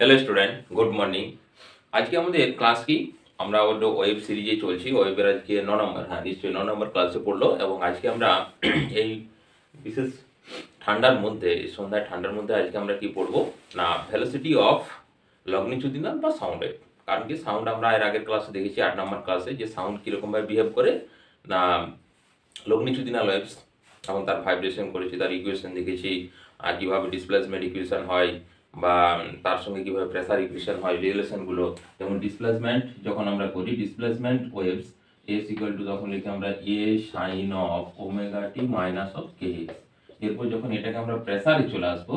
Hello student, good morning. আজকে আমাদের class কি? আমরা ওয়েব সিরিজে চলছি। ওয়েবের আজকে 9 নম্বর, হ্যাঁ নিশ্চয়ই 9 নম্বর ক্লাসে পড়লো। এবং আজকে আমরা এই বিশেষ ঠান্ডার মধ্যে, সন্ধ্যায় ঠান্ডার মধ্যে আজকে আমরা কি পড়বো না, ভেলোসিটি অফ লগ্নিচুদিনাল বা সাউন্ড ওয়েভ। কারণ কি, সাউন্ড আমরা এর আগের ক্লাসে দেখেছি 8 নম্বর ক্লাসে, যে সাউন্ড কীরকমভাবে বিহেভ করে না, লগ্নিচুদিনাল ওয়েভস এবং তার ভাইব্রেশন করেছি, তার ইকুয়েশন দেখেছি, আর কীভাবে ডিসপ্লেসমেন্ট ইকুয়েশন হয় বা তার সঙ্গে কীভাবে প্রেসার ইকুয়েশন হয়, রিলেশনগুলো। যেমন ডিসপ্লেসমেন্ট যখন আমরা করি, displacement waves S equal to তখন লিখি আমরা A sine of omega T minus of K X. এরপর যখন এটাকে আমরা প্রেসারে চলে আসবো,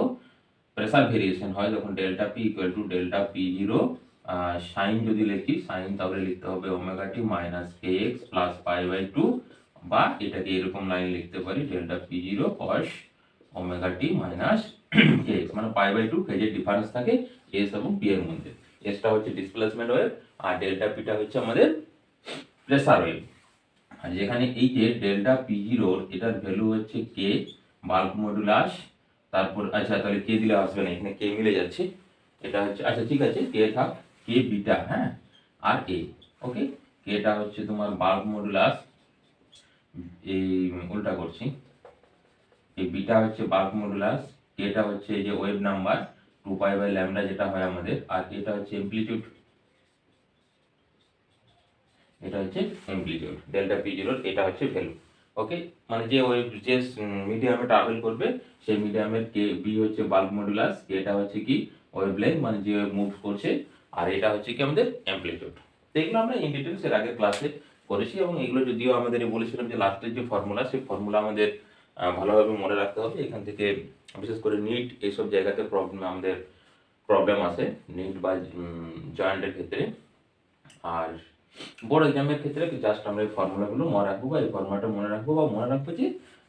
প্রেসার ভেরিয়েশন হয় তখন delta P equal to delta P zero sine যদি লিখি, সাইন তাহলে লিখতে হবে omega T minus K X plus pi by two, বা এটাকে এরকম লাইন লিখতে পারি delta P zero cos omega T minus K X, মানে পাই বাই টু ফেজের ডিফারেন্স থাকে এস এবং পি এর মধ্যে। এসটা হচ্ছে ডিসপ্লেসমেন্ট ওয়েভ আর ডেল্টা পিটা হচ্ছে আমাদের প্রেসার ওয়েভ। আর যেখানে এই যে ডেল্টা পি জিরোর এটার ভ্যালু হচ্ছে কে বাল্ক মডুলাস, তারপর আচ্ছা তাহলে কে দিলে আসবে না, এখানে কে মিলে যাচ্ছে, এটা হচ্ছে আচ্ছা ঠিক আছে কে থাক, কে বিটা, হ্যাঁ আর এ, ওকে। কেটা হচ্ছে তোমার বাল্ক মডুলাস, এই উল্টা করছি, এই বিটা হচ্ছে বাল্ক মডুলাস, কেটা হচ্ছে এই যে wave number 2 pi by lambda যেটা হয় আমাদের, আর এটা হচ্ছে অ্যামপ্লিটিউড, এটা হচ্ছে অ্যামপ্লিটিউড ডেল্টা পি জিরোর, এটা হচ্ছে ভ্যালু, ওকে। মানে যে ওয়েভ যে মিডিয়ামে ট্রাভেল করবে সেই মিডিয়ামের কে বি হচ্ছে বাল্ক মডুলাস, এটা হচ্ছে কি ওয়েভ লেন্থ মানে যে মুভ করছে, আর এটা হচ্ছে কি আমাদের অ্যামপ্লিটিউড। এগুলো আমরা ইন ডিটেলস এর আগের ক্লাসে করেছি, এবং এগুলো যদিও আমাদের বলেছিলাম যে লাস্টের যে ফর্মুলা, সেই ফর্মুলা আমাদের ভালোভাবে মনে রাখতে হবে। এখান থেকে বিশেষ করে নিট এইসব জায়গাতে প্রবলেম আসে, নিট বা জয়েন্টের ক্ষেত্রে। আর বোর্ড এক্সামের ক্ষেত্রে জাস্ট আমরা এই ফর্মুলাগুলো মনে রাখবো, বা এই ফর্মুলাটা মনে রাখবো, বা মনে রাখবো যে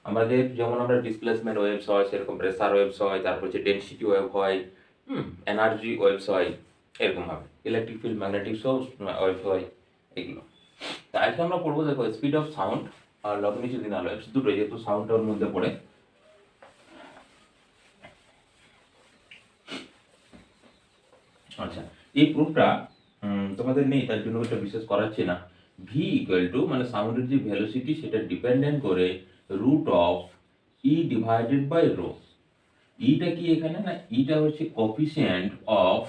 আমাদের যেমন আমরা ডিসপ্লেসমেন্ট ওয়েভস হয় সেরকম প্রেসার ওয়েভস হয়, তারপর হচ্ছে ডেনসিটি ওয়েভ হয়, এনার্জি ওয়েভস হয়, এরকমভাবে ইলেকট্রিক ফিল্ড ম্যাগনেটিক ওয়েভ হয়, এগুলো। তা আজকে আমরা পড়বো, দেখো স্পিড অফ সাউন্ড আর লগ্নিচুদিনাল ওয়েভস, দুটো, যেহেতু সাউন্ডটার মধ্যে পড়ে। আচ্ছা, এই প্রুফটা তোমাদের নেই, তার জন্য ওটা বিশেষ করাচ্ছি না। ভি ইকুয়াল টু মানে সাউন্ডের যে ভেলোসিটি সেটা ডিপেন্ডেন্ট করে root of E divided by rho. ইটা কি এখানে না, ইটা হচ্ছে কোফিসিয়েন্ট অফ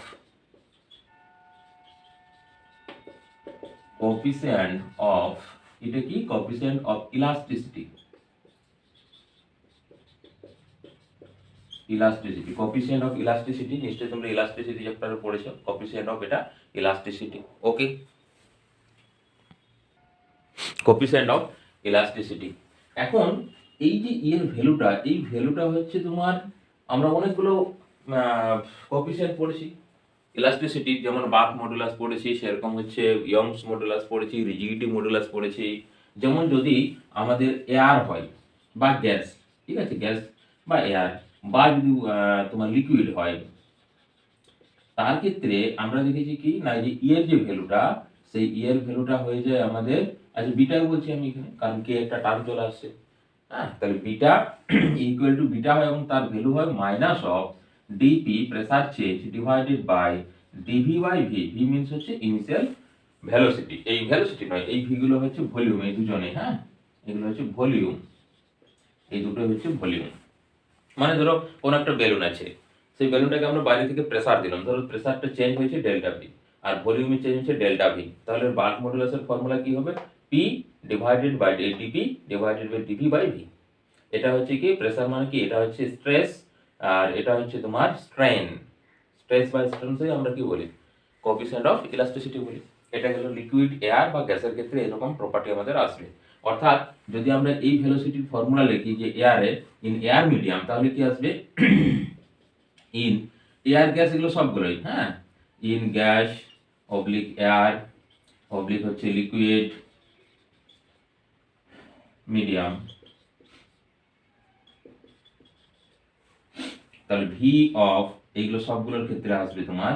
এটা কি coefficient of elasticity, coefficient of elasticity, নিশ্চয়ই তোমরা ইলাস্টিসিটি চ্যাপ্টারে পড়েছো, কোফিসিয়েন্ট অফ এটা elasticity, okay, coefficient of elasticity. এখন এই যে এর ভ্যালুটা, এই ভ্যালুটা হচ্ছে তোমার, আমরা অনেকগুলো কোফিসিয়েন্ট পড়েছি ইলাস্টিসিটি, যেমন বার্ক মডুলাস পড়েছি, সেরকম হচ্ছে ইয়ংস মডুলাস পড়েছি, রিজিডিটি মডুলাস পড়েছি। যেমন যদি আমাদের এয়ার হয় বা গ্যাস, ঠিক আছে, গ্যাস বা এয়ার, বা যদি তোমার লিকুইড হয়, তার ক্ষেত্রে আমরা দেখেছি কি না, যে ইয়ের যে ভ্যালুটা, সেই ইয়ের ভ্যালুটা হয়ে যায় আমাদের, আচ্ছা বিটা বলছি আমি এখানে কারণ কি একটা টার্ম চলে আসছে, হ্যাঁ, তাহলে বিটা ইকুয়াল টু বিটা হয় এবং তার ভ্যালু হয় minus of DP pressure change divided by DV by V. V means হচ্ছে ইনিশিয়াল ভেলোসিটি, এই ভেলোসিটি নয়, এই ভি গুলো হচ্ছে ভলিউম, এই দুজনে, হ্যাঁ এগুলো হচ্ছে ভলিউম, এই দুটো হচ্ছে ভলিউম। মানে ধরো কোন একটা বেলুন আছে, সেই বেলুনটাকে আমরা বাইরে থেকে প্রেসার দিলাম, ধরো প্রেসারটা চেঞ্জ হয়েছে ডেল্টা ভি, আর ভলিউমে চেঞ্জ হচ্ছে ডেল্টা ভি, তাহলে বাল্ক মডুলাসের ফর্মুলা কি হবে, P divided by DP divided by DV by V. এটা হচ্ছে কি প্রেসার মানে কি, এটা হচ্ছে স্ট্রেস, আর এটা হচ্ছে তোমার স্ট্রেন। স্ট্রেস বা স্ট্রেনকে আমরা কি বলি, কোএফিসিয়েন্ট অফ ইলাস্টিসিটি বলি। এটা হলো লিকুইড, এয়ার বা গ্যাসের ক্ষেত্রে এরকম প্রপার্টি আমাদের আসবে। অর্থাৎ যদি আমরা এই ভেলোসিটির ফর্মুলা লিখি যে এয়ারে ইন এয়ার মিডিয়াম, তাহলে কি আসবে, ইন এয়ার গ্যাস এগুলো সবগুলোই, হ্যাঁ, in gas oblique air oblique হচ্ছে লিকুইড মিডিয়াম, তাহলে ভি অফ এইগুলো সবগুলোর ক্ষেত্রে আসবে তোমার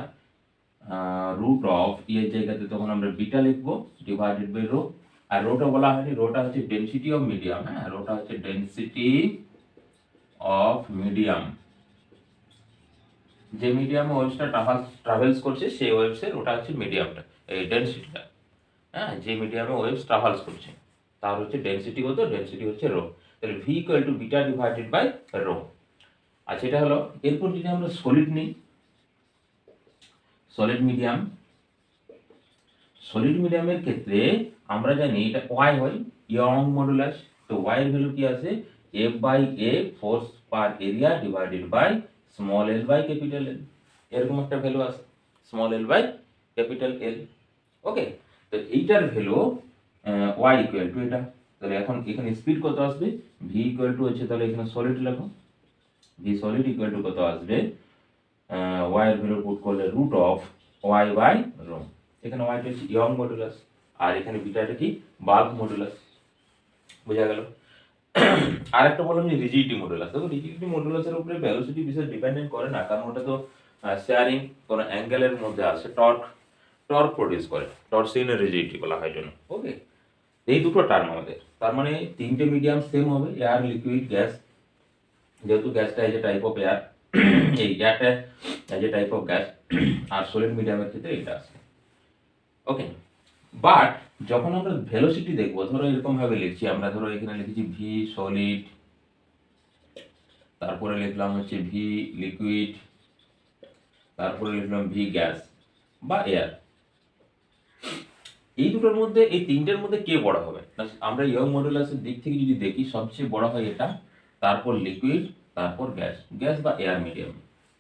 রুট অফ এর জায়গাতে তখন আমরা বিটা লিখবো ডিভাইডেড বাই রো। আর রোটা বলা হয়নি, রোটা হচ্ছে ডেনসিটি অফ মিডিয়াম, হ্যাঁ রোটা হচ্ছে ডেনসিটি অফ মিডিয়াম, যে মিডিয়ামে ওয়েভসটা ট্রাভেলস করছে সেই ওয়েভসের ওটা হচ্ছে মিডিয়ামটা, এই ডেনসিটিটা। হ্যাঁ, যে মিডিয়ামে ওয়েভস ট্রাভেলস করছে তার হচ্ছে ডেনসিটি কত, ডেনসিটি হচ্ছে রো। তাহলে V equal to beta divided by rho. আচ্ছা, এটা হলো। এরপর যদি আমরা সলিড নিই, সলিড মিডিয়াম, সলিড মিডিয়ামের ক্ষেত্রে আমরা জানি এটা ওয়াই হয়, ইয়ং মডুলাস। তো ওয়াই এর ভ্যালু কি আছে, F by A force per area divided by small L by capital L, এরকম একটা ভ্যালু আছে, small L by capital L. Okay, তো এইটার ভ্যালু ওয়াই ইকুয়াল টু এটা। তাহলে এখন এখানে স্পিড কত আসবে, ভি ইকুয়াল টু হচ্ছে, তাহলে এখানে সলিড লেখো, ভি সলিড ইকুয়াল টু কত আসবে, ওয়াই এর ভ্যালু পুট করলে root of Y by rho. এখানে ওয়াইটা হচ্ছে ইয়ং মডুলাস, আর এখানে বিটাটা কি, বাল্ক মডুলাস। বোঝা গেল। আর একটা বললাম যে রিজিডিটি মডুলাস। দেখো, রিজিডিটি মডুলাসের উপরে ভেলোসিটি বিশেষ ডিপেন্ডেন্ট করে না, কারণ ওটা তো শেয়ারিং কোনো অ্যাঙ্গেলের মধ্যে আছে, টর্ক প্রডিউস করে, টর্সিয়নের রিজিডিটি বলা হয় জন্য। ওকে, এই দুটো টার্ম আমাদের, তার মানে তিনটে মিডিয়াম সেম হবে, এয়ার, লিকুইড, গ্যাস। যেহেতু গ্যাসটা as a type of air, এই এয়ারটা as a type of gas, আর সলিড মিডিয়ামের ক্ষেত্রে এটা আছে। ওকে, বাট যখন আমরা ভেলোসিটি দেখবো, ধরো এরকম ভাবে লিখছি আমরা, ধরো এখানে লিখেছি ভি সলিড, তারপরে লিখলাম হচ্ছে ভি লিকুইড, তারপরে লিখলাম ভি গ্যাস বা এয়ার। এই দুটোর মধ্যে, এই তিনটের মধ্যে কে বড় হবে? আমরা ইয়ং মডুলাসের দিক থেকে যদি দেখি, সবচেয়ে বড় হয় এটা, তারপর লিকুইড, তারপর গ্যাস, গ্যাস বা এয়ার মিডিয়াম।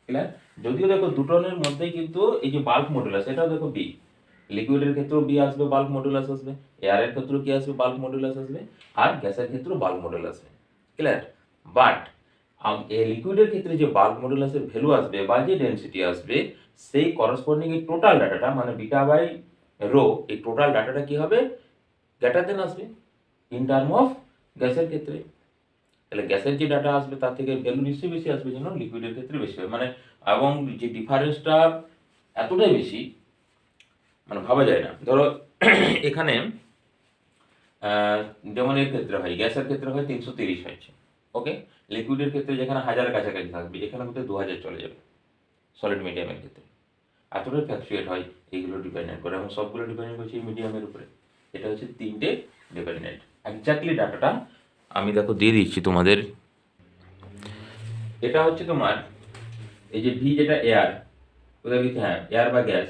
ক্লিয়ার? যদিও দেখো দুটোর মধ্যেই কিন্তু এই যে বাল্ক মডুলাস, এটাও দেখো বি, লিকুইডের ক্ষেত্রেও বি আসবে, বাল্ক মডুলাস আসবে, এয়ারের ক্ষেত্রেও কি আসবে, বাল্ক মডুলাস আসবে, আর গ্যাসের ক্ষেত্রেও বাল্ক মডুলাস আসবে। ক্লিয়ার? বাট এই লিকুইডের ক্ষেত্রে যে বাল্ক মডুলাসের ভ্যালু আসবে বা যে ডেনসিটি আসবে, সেই করসপন্ডিং এই টোটাল ডাটাটা, মানে বিটা বাই রো, এই টোটাল ডাটাটা কি হবে, গ্রেটার দেন আসবে ইন টার্ম অফ গ্যাসের ক্ষেত্রে। তাহলে গ্যাসের যে ডাটা আসবে তার থেকে ভ্যালু নিশ্চয়ই বেশি আসবে, যেন লিকুইডের ক্ষেত্রে বেশি হবে, মানে এবং যে ডিফারেন্সটা এতটাই বেশি, মানে ভাবা যায় না। ধরো এখানে যেমন এর ক্ষেত্রে হয়, গ্যাসের ক্ষেত্রে হয় 330 হয়েছে, ওকে, লিকুইডের ক্ষেত্রে যেখানে 1000-এর কাছাকাছি থাকবে, এখানে মধ্যে 2000 চলে যাবে সলিড মিডিয়ামের ক্ষেত্রে। এতটাই ফ্ল্যাকচুয়েট হয়, এইগুলো ডিপেন্ডেন্ট করে, এবং সবগুলো ডিপেন্ডেন্ট করছে এই মিডিয়ামের উপরে। এটা হচ্ছে তিনটে ডিপেন্ডেন্ট। এক্স্যাক্টলি ডাটাটা আমি দেখো দিয়ে দিচ্ছি তোমাদের। এটা হচ্ছে তোমার এই যে ভি, যেটা এয়ার, কোথায় লিখে, হ্যাঁ এয়ার বা গ্যাস,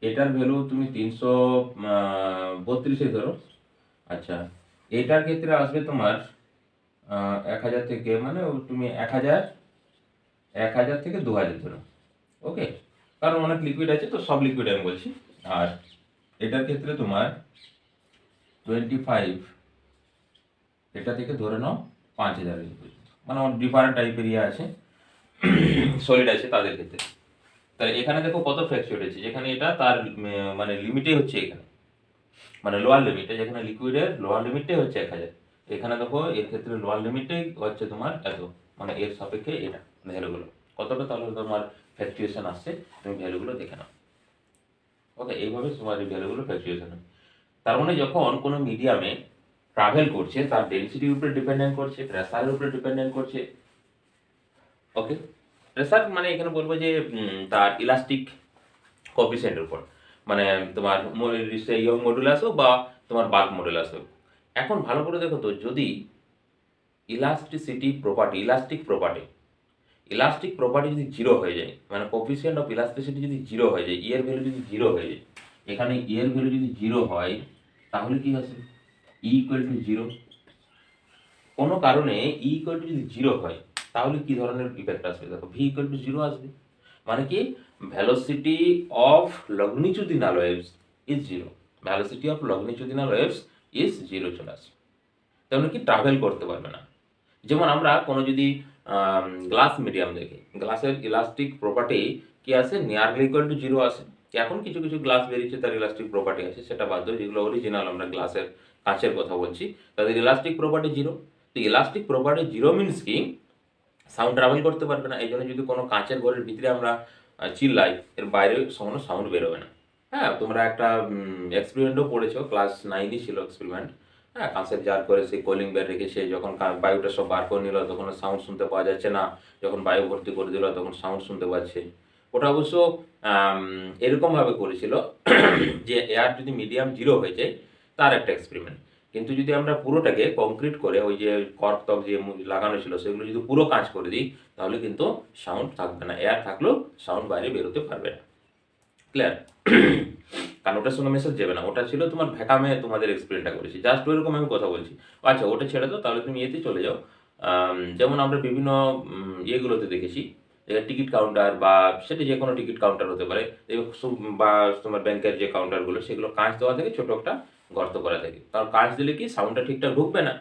এটার ভ্যালু তুমি 332 ধরো। আচ্ছা, এটার ক্ষেত্রে আসবে তোমার 1000 থেকে, মানে তুমি 1000 থেকে 2000 ধরো। ওকে, কারণ অনেক লিকুইড আছে তো, সব লিকুইড আমি বলছি। আর এটার ক্ষেত্রে তোমার 25, এটা থেকে ধরে নাও 5000, মানে ডিফারেন্ট টাইপের ইয়ে আছে, সলিড আছে তাদের ক্ষেত্রে। তাহলে এখানে দেখো কত ফ্র্যাকচুয়েট আছে, যেখানে এটা তার মানে লিমিটে হচ্ছে, এখানে মানে লোয়ার লিমিটে, যেখানে লিকুইডের লোয়ার লিমিটটাই হচ্ছে 1000, এখানে দেখো এর ক্ষেত্রে লোয়ার লিমিটটাই হচ্ছে তোমার এত, মানে এর সাপেক্ষে এটা ভ্যালুগুলো কতটা, তাহলে তোমার ফ্ল্যাকচুয়েশন আসছে, তুমি ভ্যালুগুলো দেখে নাও। ওকে, এইভাবে তোমার এই ভ্যালুগুলো ফ্ল্যাকচুয়েশন হয়। তার মানে যখন কোনো মিডিয়ামে ট্রাভেল করছে, তার ডেনসিটির উপরে ডিপেন্ডেন্ট করছে, প্রেসারের উপরে ডিপেন্ডেন্ট করছে। ওকে, প্রেসার মানে এখানে বলবো যে তার ইলাস্টিক কোএফিসিয়েন্টের উপর, মানে তোমার ইয়ং মডুলাস হোক বা তোমার বাল্ক মডুলাস হোক। এখন ভালো করে দেখো তো, যদি ইলাস্টিক প্রপার্টি যদি জিরো হয়ে যায়, মানে কোএফিসিয়েন্ট অফ ইলাস্টিসিটি যদি জিরো হয়ে যায়, এর ভ্যালু যদি জিরো হয়ে যায়, এখানে এর ভ্যালু যদি জিরো হয়, তাহলে কি আছে, ই ইকুয়াল টু জিরো। কোনো কারণে ই ইকুয়াল টু যদি জিরো হয়, তাহলে কি ধরনের ইফেক্ট আসবে, দেখো ভি ইকুয়াল টু জিরো আসবে, মানে কি, velocity of longitudinal waves is zero, velocity of longitudinal waves is zero চলে আসবে, তেমন কি ট্রাভেল করতে পারবে না। যেমন আমরা কোনো যদি গ্লাস মিডিয়াম দেখি, গ্লাসের ইলাস্টিক প্রপার্টি কি আছে, নিয়ারলি ইকুয়াল টু জিরো আসে। এখন কিছু কিছু গ্লাস বেরিয়েছে তার ইলাস্টিক প্রপার্টি আছে, সেটা বাদ দাও, যেগুলো অরিজিনাল আমরা গ্লাসের কাঁচের কথা বলছি, তাদের ইলাস্টিক প্রপার্টি জিরো। তো ইলাস্টিক প্রপার্টি জিরো মিনস কি, সাউন্ড ট্রাভেল করতে পারবে না। এই জন্য যদি কোনো কাঁচের ঘরের ভিতরে আমরা চিল্লাই, এর বাইরে কোনো সাউন্ড বেরোবে না। হ্যাঁ, তোমরা একটা এক্সপেরিমেন্টও পড়েছো, ক্লাস 9-ই ছিল এক্সপেরিমেন্ট। হ্যাঁ, কাঁচের জার করে সেই কলিং বেল রেখে সে যখন বায়ুটা সব বার করে নিল, তখন সাউন্ড শুনতে পাওয়া যাচ্ছে না, যখন বায়ু ভর্তি করে দিল তখন সাউন্ড শুনতে পাচ্ছে। ওটা অবশ্য এরকমভাবে করেছিল যে এয়ার যদি মিডিয়াম জিরো হয়ে যায় তার একটা এক্সপেরিমেন্ট। কিন্তু যদি আমরা পুরোটাকে কংক্রিট করে ওই যে কর্ক টক যে লাগানো ছিল সেগুলো যদি পুরো কাজ করে দিই তাহলে কিন্তু সাউন্ড থাকবে না, এয়ার থাকলেও সাউন্ড বাইরে বেরোতে পারবে না। ক্লিয়ার? কারণ ওটার সঙ্গে মেসেজ যাবে না, ওটা ছিল তোমার ভ্যাকামে তোমাদের এক্সপেরিমেন্টটা করেছি, জাস্ট ওইরকম আমি কথা বলছি। আচ্ছা ওটা ছেড়ে দাও, তাহলে তুমি এতে চলে যাও। যেমন আমরা বিভিন্ন ইয়েগুলোতে দেখেছি, টিকিট কাউন্টার বা সেটা যে কোনো টিকিট কাউন্টার হতে পারে, বা তোমার ব্যাংকের যে কাউন্টারগুলো সেগুলো কাঁচ দেওয়া থাকে, ছোটো একটা গর্ত করা থাকে। কারণ কাঁচ দিলে কি সাউন্ডটা ঠিকঠাক ঢুকবে না।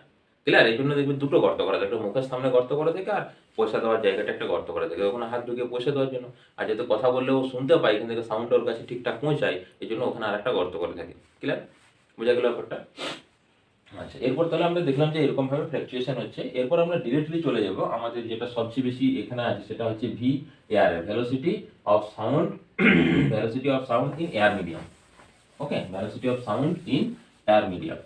ক্লিয়ার? এই জন্য দেখবে দুটো গর্ত করা থাকে, একটা মুখের সামনে গর্ত করা থাকে আর পয়সা দেওয়ার জায়গাটা একটা গর্ত করা থাকে, ওখানে হাত ঢুকিয়ে পয়সা দেওয়ার জন্য। আর যাতে কথা বললেও শুনতে পাই, এখান থেকে সাউন্ড ওর কাছে ঠিকঠাক পৌঁছায়, এই জন্য ওখানে আর একটা গর্ত করে থাকে। ক্লিয়ার? বোঝা গেল ব্যাপারটা? আচ্ছা, এরপর তাহলে আমরা দেখলাম যে এরকম ভাবে ফ্ল্যাকচুয়েশন হচ্ছে। এরপর আমরা ডিরেক্টলি চলে যাব আমাদের যেটা সবচেয়ে বেশি এখানে আছে, সেটা হচ্ছে V air, velocity of sound, velocity of sound in air medium. Okay, velocity of sound in air medium.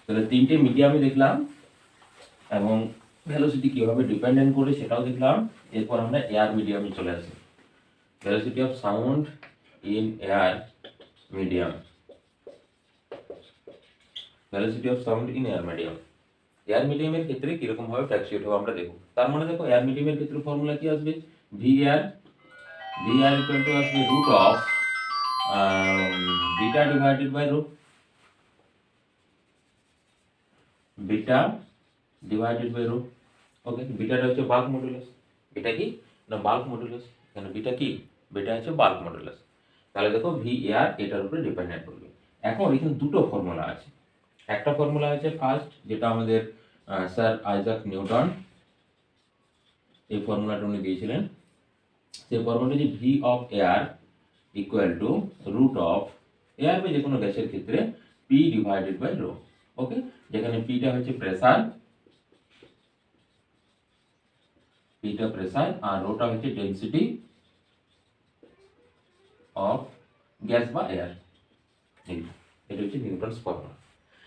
তাহলে তিনটে মিডিয়ামে দেখলাম এবং ভেলোসিটি কিভাবে ডিপেন্ডেন্ট করে সেটাও দেখলাম। এরপর আমরা এয়ার মিডিয়ামে চলে আসি। Velocity of sound in air medium, velocity of sound in air medium. Air মিডিয়ামের ক্ষেত্রে কিরকম ভাবে ফ্ল্যাকচুয়েট হবে আমরা দেখব। তার মানে দেখো এয়ার মিডিয়ামের ক্ষেত্রে ফর্মুলা কি আসবে? V air, V air equal to আসবে root of beta divided by rho, beta divided by rho. Okay, বিটাটা হচ্ছে বাল্ক মডুলাস। এটা কি না বাল্ক মডুলাস, এখানে বিটা কি, বিটা হচ্ছে বাল্ক মডুলাস। তাহলে দেখো ভি এয়ার এটার উপরে ডিপেন্ডেন্ট করবে। এখন এখানে দুটো ফর্মুলা আছে। একটা ফর্মুলা আছে ফার্স্ট, যেটা আমাদের স্যার আইজাক নিউটন এই ফর্মুলাটা উনি দিয়েছিলেন। সেই ফর্মুলাটা যে V of air equal to root of air বা যে কোনো গ্যাসের ক্ষেত্রে P divided by rho. Okay, যেখানে পিটা হচ্ছে প্রেসার, পিটা প্রেসার আর রোটা হচ্ছে ডেনসিটি অফ গ্যাস বা এয়ার। এটা হচ্ছে নিউটনস ফর্মুলা।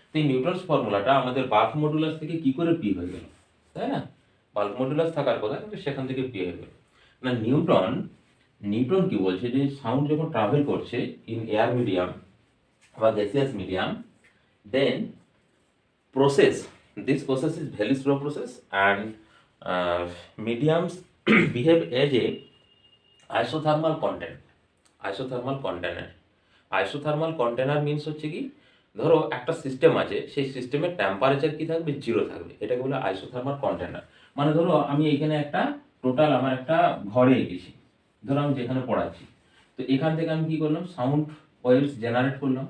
তো এই নিউটনস ফর্মুলাটা আমাদের বাল্ক মডুলাস থেকে কি করে পি হয়ে গেল, তাই না? বাল্ক মডুলাস থাকার কথা, কিন্তু সেখান থেকে পি হয়ে গেল না। নিউটন নিউটন কি বলছে যে সাউন্ড যখন ট্রাভেল করছে ইন এয়ার মিডিয়াম বা gaseous medium, then process, this process is very slow process and mediums behave as a isothermal content, isothermal container. isothermal container means হচ্ছে কি, ধরো একটা সিস্টেম আছে, সেই সিস্টেমের টেম্পারেচার কি থাকবে, জিরো থাকবে, এটাকে বলে আইসোথার্মাল কন্টেনার। মানে ধরো আমি এখানে একটা টোটাল আমার একটা ঘরে এঁকেছি, ধরো আমি যেখানে পড়াচ্ছি, তো এখান থেকে আমি কি করলাম, সাউন্ড ওয়েভস জেনারেট করলাম।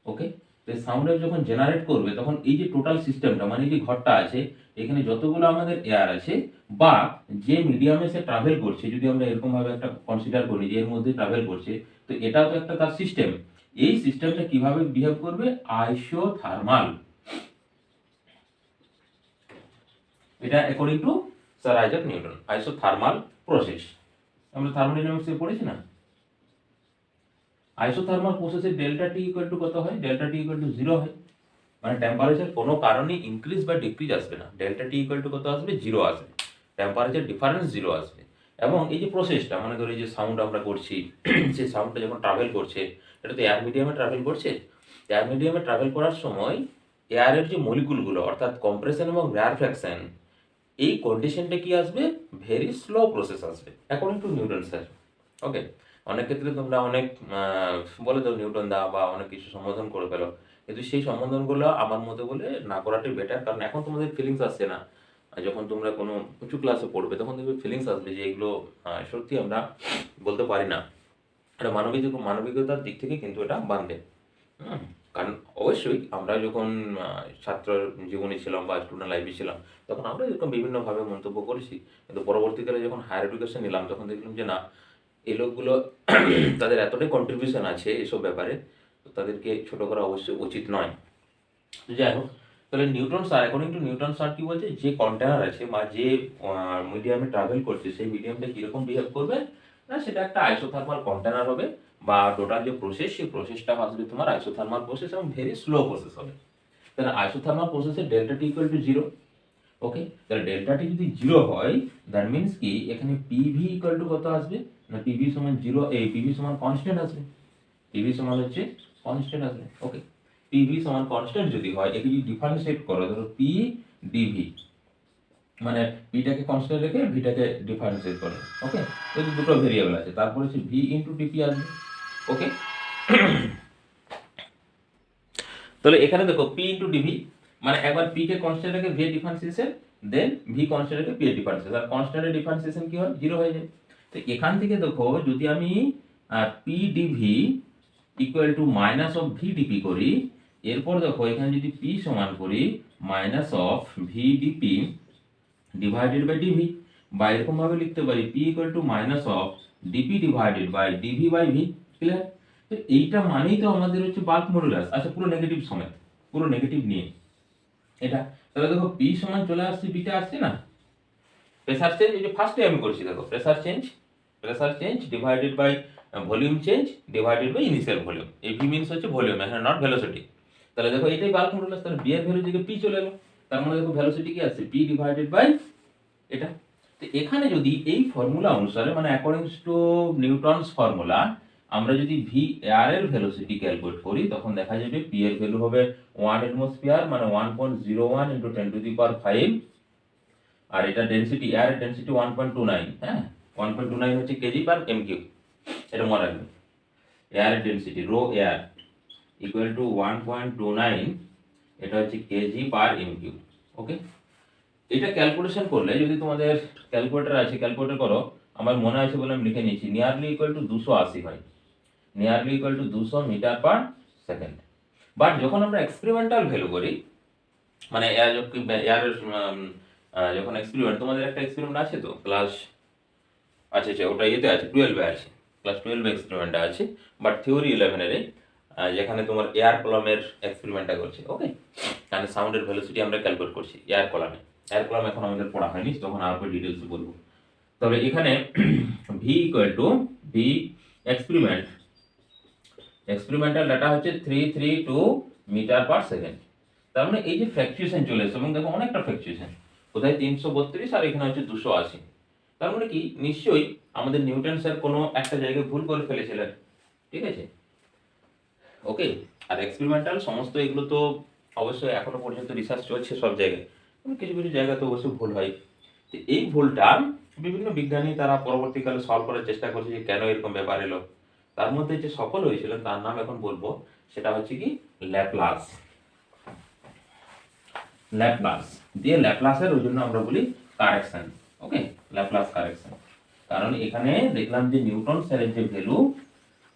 ওকে, তো সাউন্ড ওয়েভ যখন জেনারেট করবে তখন এই যে টোটাল সিস্টেমটা, মানে যে ঘরটা আছে, এখানে যতগুলো আমাদের এয়ার আছে বা যে মিডিয়ামে সে ট্রাভেল করছে, যদি আমরা এরকম ভাবে একটা কনসিডার করি যে এর মধ্যে ট্রাভেল করছে, তো এটাও তো একটা তার সিস্টেম। এই সিস্টেমটা কিভাবে বিহেভ করবে, আইসোথার্মাল। এটা according to sir Isaac Newton, isothermal process. আমরা থার্মোডাইনামিক্সে পড়েছি না, আইসোথার্মাল প্রসেসে ডেল্টা টি ইকুয়াল টু কত হয়, ডেল্টা টি ইকুয়াল টু 0 হয়। মানে টেম্পারেচার কোনো কারণে ইনক্রিজ বা ডিক্রিজ আসবে না, ডেল্টা টি ইকুয়াল টু কত আসবে, 0 আসবে, টেম্পারেচার ডিফারেন্স 0 আসবে। এবং এই যে প্রসেসটা, মানে ধরো এই যে সাউন্ড আমরা করছি, সেই সাউন্ডটা যখন ট্রাভেল করছে, এটা তো এয়ার মিডিয়ামে ট্রাভেল করছে। এয়ার মিডিয়ামে ট্রাভেল করার সময় এয়ারের যে মলিকুলগুলো, অর্থাৎ কম্প্রেশন এবং রেয়ারফ্যাকশন, এই কন্ডিশনটা কি আসবে, ভেরি স্লো প্রসেস আসবে অ্যাকর্ডিং টু নিউটন স্যার। ওকে, অনেক ক্ষেত্রে তোমরা অনেক বলে দাও নিউটন দা বা অনেক কিছু সম্বোধন করে ফেলো, কিন্তু সেই সম্বোধনগুলো আমার মতে বলে না করাটাই বেটার। কারণ এখন তোমাদের ফিলিংস আসছে না, আর যখন তোমরা কোনো উঁচু ক্লাসে পড়বে তখন দেখবে ফিলিংস আসবে যে এগুলো সত্যি আমরা বলতে পারি না। এটা মানবিকতার দিক থেকে কিন্তু এটা বান্ধে। কারণ অবশ্যই আমরা যখন ছাত্র জীবনে ছিলাম বা স্টুডেন্ট লাইফে ছিলাম, তখন আমরা এরকম বিভিন্নভাবে মন্তব্য করেছি, কিন্তু পরবর্তীকালে যখন হায়ার এডুকেশন নিলাম তখন দেখলাম যে না, এই লোকগুলো তাদের এতটাই কন্ট্রিবিউশন আছে এসব ব্যাপারে, তো তাদেরকে ছোট করা অবশ্যই উচিত নয়। যাই হোক, তাহলে Newton sir, according to Newton sir কি বলছে, যে কন্টেনার আছে বা যে মিডিয়ামে ট্রাভেল করছে সেই মিডিয়ামটা কীরকম বিহেভ করবে না, সেটা একটা আইসোথার্মাল কন্টেনার হবে, বা টোটাল যে প্রসেস সেই প্রসেসটা আসবে তোমার আইসোথার্মাল প্রসেস এবং ভেরি স্লো প্রসেস হবে। তাহলে আইসোথার্মাল প্রসেসের ডেল্টা টি ইকুয়াল টু 0, ওকে, তাহলে ডেল্টাটি যদি 0 হয় দ্যাট মিন্স কি এখানে পিভি ইকুয়াল টু কত আসবে না পিভি সমান 0 এই পিভি সমান কনস্ট্যান্ট আসবে, পিভি সমান হচ্ছে কনস্ট্যান্ট আসবে। ওকে, পিভি সমান কনস্ট্যান্ট যদি হয় একে যদি ডিফারেন্সিয়েট করো ধরো পি ডিভি মানে পিটাকে কনস্ট্যান্ট রেখে ভিটাকে ডিফারেন্সিয়েট করে। ওকে, তো দুটো ভেরিয়েবল আছে, তারপর হচ্ছে ভি ইন্টু ডিপি আসবে। ওকে, তাহলে এখানে দেখো পি ইন্টু ডিভি মানে একবার পি কে কনস্ট্যান্ট রেখে ভি এর ডিফারেন্সিয়েশন, দেন ভি কনস্ট্যান্ট রেখে পি এর ডিফারেন্সিয়েশন, আর কনস্ট্যান্টের ডিফারেন্সিয়েশন কি হয় 0 হয়ে যায়। তো এখান থেকে দেখো যদি আমি P DV equal to minus of V DP করি, এরপর দেখো এখানে যদি পি সমান করি minus of V DP divided by DV, বা এরকম ভাবে লিখতে পারি P equal to minus of DP divided by DV by V. Clear? তো এইটা মানেই তো আমাদের হচ্ছে বাল্ক মডুলাস। আচ্ছা, পুরো নেগেটিভ সমেত, পুরো নেগেটিভ নিয়ে এটা, তাহলে দেখো পি সমান চলে আসছে বিটা আসছে না, প্রেসার চেঞ্জ এই যে ফার্স্টে আমি করছি দেখো pressure change divided by volume change divided by initial volume, এই ভি মিন্স হচ্ছে ভলিউম, এখানে নট ভেলোসিটি। তাহলে দেখো এটাই বাল্ক মডুলাস, তাহলে বি এর ভ্যালু থেকে পি চলে এলো, তার মানে দেখো ভেলোসিটি কি আসছে পি ডিভাইডেড বাই এটা। তো এখানে যদি এই ফর্মুলা অনুসারে মানে অ্যাকর্ডিং টু নিউটনস ফর্মুলা আমরা যদি ভি এয়ার এর ভেলোসিটি ক্যালকুলেট করি তখন দেখা যাবে পি এর ভ্যালু হবে 1 অ্যাটমোস্ফিয়ার মানে 1.01 ইনটু 10 টু দি পাওয়ার 5, আর এটা ডেনসিটি এয়ার এর ডেনসিটি 1.29, হ্যাঁ 1.29 হচ্ছে কেজি পার এম কিউ, এটা মনে রাখবেন। এয়ার এর density rho air equal to 1.29, এটা হচ্ছে KG per M cube. Okay, এটা ক্যালকুলেশন করলে যদি তোমাদের ক্যালকুলেটর আছে ক্যালকুলেটর করো, আমার মনে আছে বলে আমি লিখে নিয়েছি, নিয়ারলি ইকুয়াল টু 280 হয়, nearly equal to 200 metre per second. But যখন আমরা এক্সপেরিমেন্টাল ভ্যালু করি মানে এয়ারের যখন এক্সপেরিমেন্ট, তোমাদের একটা এক্সপেরিমেন্ট আছে তো ক্লাস, আচ্ছা আচ্ছা ওটা ইয়েতে আছে 12 এ আছে, ক্লাস 12 এক্সপেরিমেন্টটা আছে, বাট থিওরি 11 এর যেখানে তোমার এয়ার কলামের এক্সপেরিমেন্টটা করছে। ওকে, কারণ সাউন্ডের ভেলোসিটি আমরা ক্যালকুলেট করছি এয়ার কলামে, এয়ার কলাম এখন আমাদের পড়া হয়নি, তখন আরো ডিটেইলস বলবো। তবে এখানে V equal two V experimental data হচ্ছে 332 মিটার পার সেকেন্ড। তার মানে এই যে ফ্ল্যাকচুয়েশন চলে এসেছে এবং দেখো অনেকটা ফ্ল্যাকচুয়েশন, কোথায় 332 আর এখানে হচ্ছে 280, তার মানে কি নিশ্চয়ই আমাদের নিউটন স্যার কোনো একটা জায়গায় ভুল করে ফেলেছিলেন। ঠিক আছে, ওকে, আর এক্সপেরিমেন্টাল সমস্ত এগুলো তো অবশ্যই এখনো পর্যন্ত রিসার্চ চলছে সব জায়গায়, কিছু কিছু জায়গায় তো অবশ্যই ভুল হয়। তো এই ভুলটা বিভিন্ন বিজ্ঞানী তারা পরবর্তীকালে সলভ করার চেষ্টা করছে যে কেন এরকম ব্যাপার এলো, তার মধ্যে যে সফল হয়েছিল তার নাম এখন বলবো, সেটা হচ্ছে কি ল্যাপ্লাস। ল্যাপ্লাস দিয়ে ল্যাপ্লাসের ওই জন্য আমরা বলি কারেকশন। ওকে, ল্যাপ্লাস কারেকশন, কারণ এখানে দেখলাম যে নিউটন স্যারের যে ভ্যালু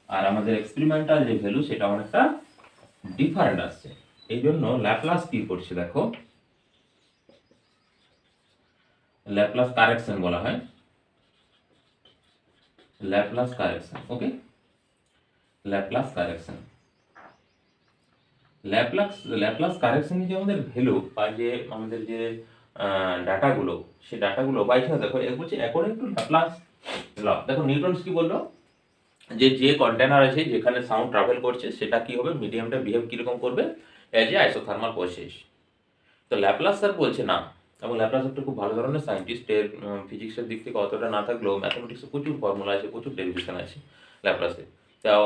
আর আমাদের এক্সপেরিমেন্টাল যে ভ্যালু সেটা অনেকটা ডিফারেন্ট আসছে, এই জন্য ল্যাপ্লাস কি করছে দেখো, ল্যাপ্লাস কারেকশন বলা হয়, ল্যাপ্লাস কারেকশন। ওকে, ল্যাপ্লাস কারেকশন, ল্যাপ্লাস কারেকশনের যে আমাদের ভ্যালু বা যে আমাদের যে ডাটাগুলো, সেই ডাটাগুলো বা এখানে দেখো এর বলছে অ্যাকর্ডিং টু ল্যাপ্লাস ল। দেখো নিউটনস কি বললো যে যে কন্টেনার আছে যেখানে সাউন্ড ট্রাভেল করছে সেটা কি হবে, মিডিয়ামটা বিহেভ কিরকম করবে অ্যাজ এ আইসোথার্মাল প্রসেস। তো ল্যাপ্লাস স্যার বলছে না, এবং ল্যাপ্লাস একটা খুব ভালো ধরনের সায়েন্টিস্ট, এর ফিজিক্সের দিক থেকে অতটা না থাকলেও ম্যাথমেটিক্সে প্রচুর ফর্মুলা আছে, প্রচুর ডেরিভেশন আছে ল্যাপ্লাসে। তাও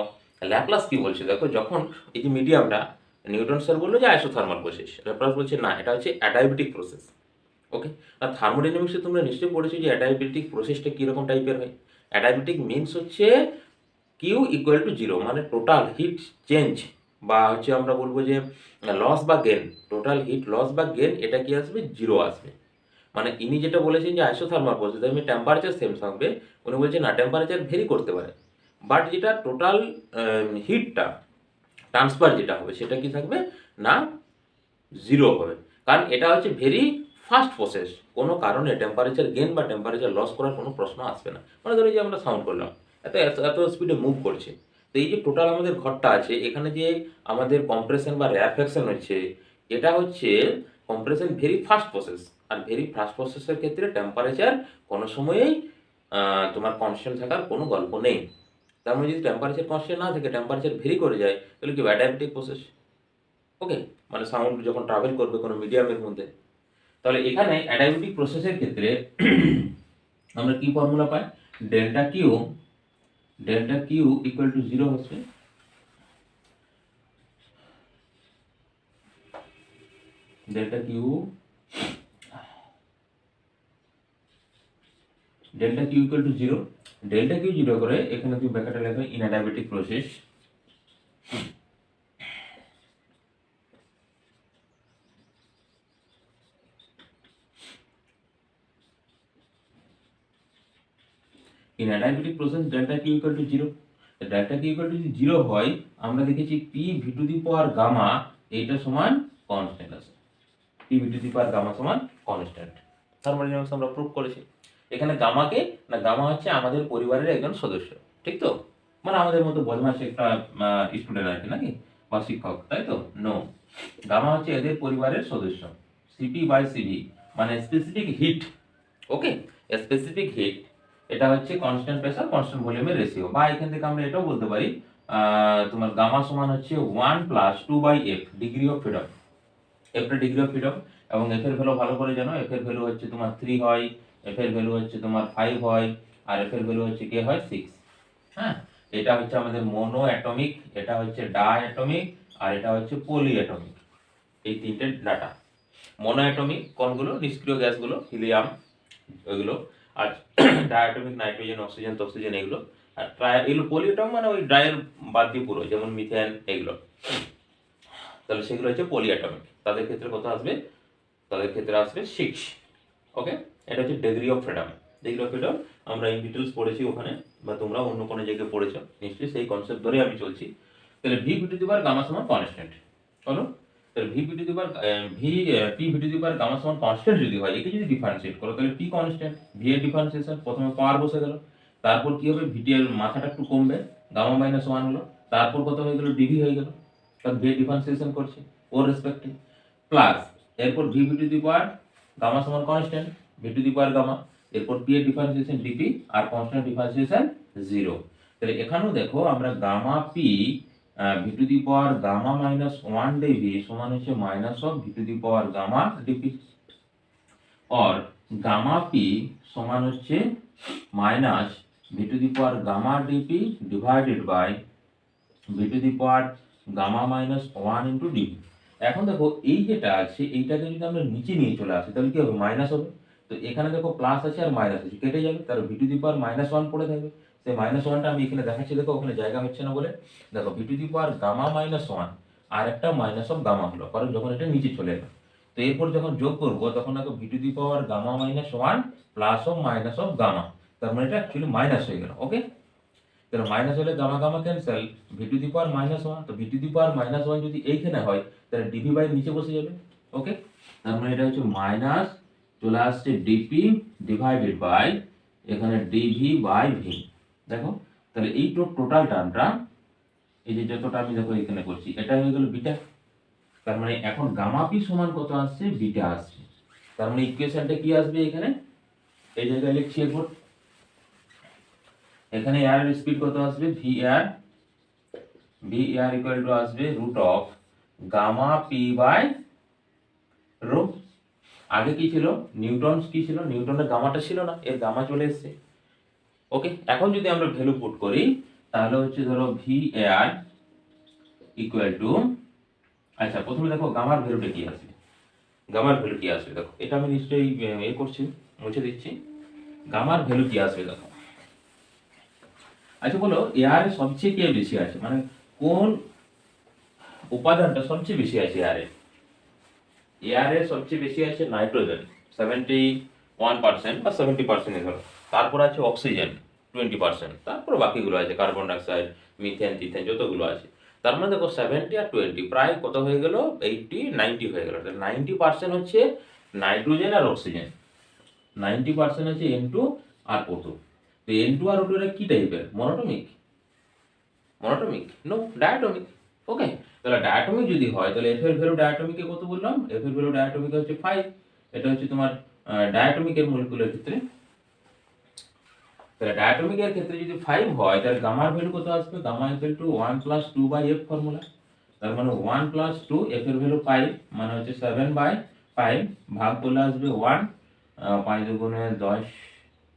ল্যাপ্লাস কি বলছে দেখো, যখন এই যে মিডিয়ামটা নিউটন স্যার বললো যে আইসোথার্মাল প্রসেস, ল্যাপ্লাস বলছে না এটা হচ্ছে অ্যাডায়াবেটিক প্রসেস। ওকে, আর থার্মোডাইনামিক্সে তোমরা নিশ্চয়ই পড়েছো যে অ্যাডায়াবেটিক প্রসেসটা কীরকম টাইপের হয়। অ্যাডায়াবেটিক মিনস হচ্ছে কিউ ইকুয়াল টু জিরো, মানে টোটাল হিট চেঞ্জ বা হচ্ছে আমরা বলবো যে লস বা গেন, টোটাল হিট লস বা গেন এটা কি আসবে, জিরো আসবে। মানে ইনি যেটা বলেছেন যে আইসোথার্মাল প্রসেস আমি টেম্পারেচার সেম থাকবে, উনি বলছেন না টেম্পারেচার ভেরি করতে পারে, বাট যেটা টোটাল হিটটা ট্রান্সফার যেটা হবে সেটা কি থাকবে না জিরো হবে, কারণ এটা হচ্ছে ভেরি ফাস্ট প্রসেস, কোনো কারণে টেম্পারেচার গেন বা টেম্পারেচার লস করার কোনো প্রশ্ন আসবে না। মানে ধরো যে আমরা সাউন্ড করলাম, এত এত এত স্পিডে মুভ করছে, তো এই যে টোটাল আমাদের ঘরটা আছে এখানে যে আমাদের কম্প্রেশন বা র্যাফ্যাকশন হচ্ছে, এটা হচ্ছে compression very fast process, are very fast প্রসেসের ক্ষেত্রে টেম্পারেচার কোনো সময়েই তোমার কনস্ট্যান্ট থাকার কোনো গল্প নেই। তার মানে যদি টেম্পারেচার কনস্ট্যান্ট না থাকে, টেম্পারেচার ভেরি করে যায়, তাহলে কি অ্যাডায়াবেটিক প্রসেস। ওকে, মানে সাউন্ড যখন ট্রাভেল করবে কোনো মিডিয়ামের মধ্যে, তাহলে এখানে অ্যাডায়াবেটিক প্রসেসের ক্ষেত্রে আমরা কি ফর্মুলা পাই, ডেল্টা কিউ ইকুয়াল টু 0 হচ্ছে, delta Q equal to 0, delta Q 0 করে এখানে তুমি ব্র্যাকেটে লেখো in adiabatic process, in a diabetic process delta q equal to 0, delta q equal to 0 হয় আমরা দেখেছি p v to the power gamma এইটা সমান কনস্ট্যান্ট আছে, p v to the power gamma সমান কনস্ট্যান্ট, থার্মোডাইনামিক্স আমরা প্রুভ করেছি। এখানে গামাকে না, গামা হচ্ছে আমাদের পরিবারের একজন সদস্য, ঠিক তো, মানে আমাদের মতো বদমাশ একটা স্টুডেন্ট আর কি, নাকি বা শিক্ষক, তাই তো? নো, গামা হচ্ছে এদের পরিবারের সদস্য, সিপি বাই সিভি মানে স্পেসিফিক হিট, ওকে, স্পেসিফিক হিট, এটা হচ্ছে কনস্ট্যান্ট প্রেসার কনস্ট্যান্ট ভলিউমের রেশিও, বা এখান থেকে আমরা এটাও বলতে পারি তোমার গামা সমান হচ্ছে 1 + 2/f degree of freedom, f এর ডিগ্রি অফ ফ্রিডম, এবং f এর ভ্যালু ভালো করে জানো, f এর ভ্যালু হচ্ছে তোমার 3 হয়, f এর ভ্যালু হচ্ছে তোমার 5 হয়, আর f এর ভ্যালু হচ্ছে কে হয় 6। হ্যাঁ, এটা হচ্ছে আমাদের মোনো অ্যাটমিক, এটা হচ্ছে ডাই অ্যাটমিক, আর এটা হচ্ছে পলি অ্যাটমিক, এই তিনটে ডাটা। মোনো অ্যাটমিক কোনগুলো, নিষ্ক্রিয় গ্যাসগুলো, হিলিয়াম ওইগুলো, আর ডায়াটমিক নাইট্রোজেন অক্সিজেন এগুলো, আর এগুলো পলিঅ্যাটম মানে ওই ডায়ের বাদ দিয়ে পুরো, যেমন মিথেন এগুলো, তাহলে সেগুলো হচ্ছে পলিঅ্যাটমিক, তাদের ক্ষেত্রে কত আসবে, তাদের ক্ষেত্রে আসবে 6। ওকে, এটা হচ্ছে ডিগ্রি অফ ফ্রিডম, আমরা ইন ডিটেলস পড়েছি ওখানে, বা তোমরা অন্য কোনো জায়গায় পড়েছো নিশ্চয়ই, সেই কনসেপ্ট ধরে আমি চলছি। তাহলে V V to the power gamma সমান কনস্ট্যান্ট, বলো, তাহলে V V to the power P V to the power gamma সমান কনস্ট্যান্ট যদি হয়, একে যদি ডিফারেন্সিয়েট করো তাহলে পি কনস্ট্যান্ট, ভি এর ডিফারেন্সিয়েশন, প্রথমে পাওয়ার বসে গেল, তারপর কি হবে, ভিটি এর মাথাটা একটু কমবে, গামা মাইনাস 1 হলো, তারপর কত হয়ে গেল, ডিভি হয়ে গেল, কারণ ভি এর ডিফারেন্সিয়েশন করছে ওর রেসপেক্টে, প্লাস এরপর V V to the power gamma সমান constant, V to the power gamma, এরপর পি এর ডিফারেন্সিয়েশন ডিপি, আর কনস্ট্যান্ট ডিফারেন্সিয়েশন 0। তাহলে এখানেও দেখো আমরা gamma P V to the power gamma minus 1 DV সমান হচ্ছে minus of V to the power gamma DP, और গামা পি সমান হচ্ছে minus V to the power gamma DP divided by V to the power gamma minus 1 into DP. এখন দেখো এই যেটা আছে এইটাকে যদি আমরা নিচে নিয়ে চলে আসি তাহলে কি হবে, মাইনাস হবে, তো এখানে দেখো প্লাস আছে আর মাইনাস আছে, কেটে যাবে, তার V to the power minus 1 পড়ে থাকবে, সেই মাইনাস 1টা আমি এখানে দেখাচ্ছি, দেখো ওখানে জায়গা হচ্ছে না বলে, দেখো V to the power gamma minus 1 আর একটা মাইনাস অফ গামা হলো, কারণ যখন এটা নিচে চলে এলো, তো এরপর যখন যোগ করব তখন দেখো V to the power gamma minus 1 plus of minus of gamma, তার মানে এটা অ্যাকচুয়ালি মাইনাস হয়ে গেল। ওকে, তাহলে মাইনাস হলে gamma gamma cancel, V to the power minus 1, তো V to the power minus 1 যদি এইখানে হয় তাহলে ডিভি বাই নিচে বসে যাবে। ওকে, তার মানে এটা হচ্ছে মাইনাস চলে আসছে ডিপি ডিভাইডেড বাই এখানে ডিভি বাই ভি। দেখো তাহলে এই টোটাল টার্মটা, এই যে যতটা আমি দেখো এখানে করছি, এটা হয়ে গেল বিটা, তার মানে এখন গামা পি সমান কত আসছে, বিটা আসছে, তার মানে ইকুয়েশনটা কি আসবে এখানে, এই জায়গায় লিখছি একবার, এখানে এয়ার এর স্পিড কত আসবে, ভি এয়ার ইকুয়াল টু আসবে root of gamma P by rho. আগে কি ছিল, নিউটন কি ছিল, নিউটনের গামাটা ছিল না, এর গামা চলে এসেছে। ওকে, এখন যদি আমরা ভ্যালু পুট করি তাহলে হচ্ছে ধরো ভি এয়ার ইকুয়াল টু, আচ্ছা প্রথমে দেখো গামার ভ্যালুটা কি আসবে, দেখো এটা আমি নিশ্চয়ই করছি, মুছে দিচ্ছি, গামার ভ্যালু কি আসবে দেখো। আচ্ছা বলো এয়ারে সবচেয়ে কে বেশি আছে, মানে কোন উপাদানটা সবচেয়ে বেশি আছে এয়ারে সবচেয়ে বেশি আছে নাইট্রোজেন 71% বা 70% ধরো, তারপর আছে অক্সিজেন 20%, তারপর বাকিগুলো আছে কার্বন ডাইঅক্সাইড, মিথেন, টিথেন যতগুলো আছে, তার মানে দেখো 70 আর 20 প্রায় কত হয়ে গেল, 80-90 হয়ে গেল, 90% হচ্ছে নাইট্রোজেন আর অক্সিজেন, 90% হচ্ছে N2 আর O2। তো N2 আর O2 এরা কি টাইপের, মনোটমিক নো ডায়াটমিক। ওকে, তাহলে ডায়াটমিক যদি হয় তাহলে এফ এর ভ্যালু ডায়াটমিকে কত বললাম, এফ এর ভ্যালু ডায়াটমিকে হচ্ছে 5, এটা হচ্ছে তোমার ডায়াটমিকের মলিকুলের ক্ষেত্রে, তাহলে ডায়াটমিকের ক্ষেত্রে যদি 5 হয় তাহলে গামার ভ্যালু কত আসবে, gamma equal to 1 + 2/f formula, তার মানে 1 + 2, এফ এর ভ্যালু 5 মানে হচ্ছে 7/4 5 ভাগ করলে আসবে 1, 5 দুগুণে 10,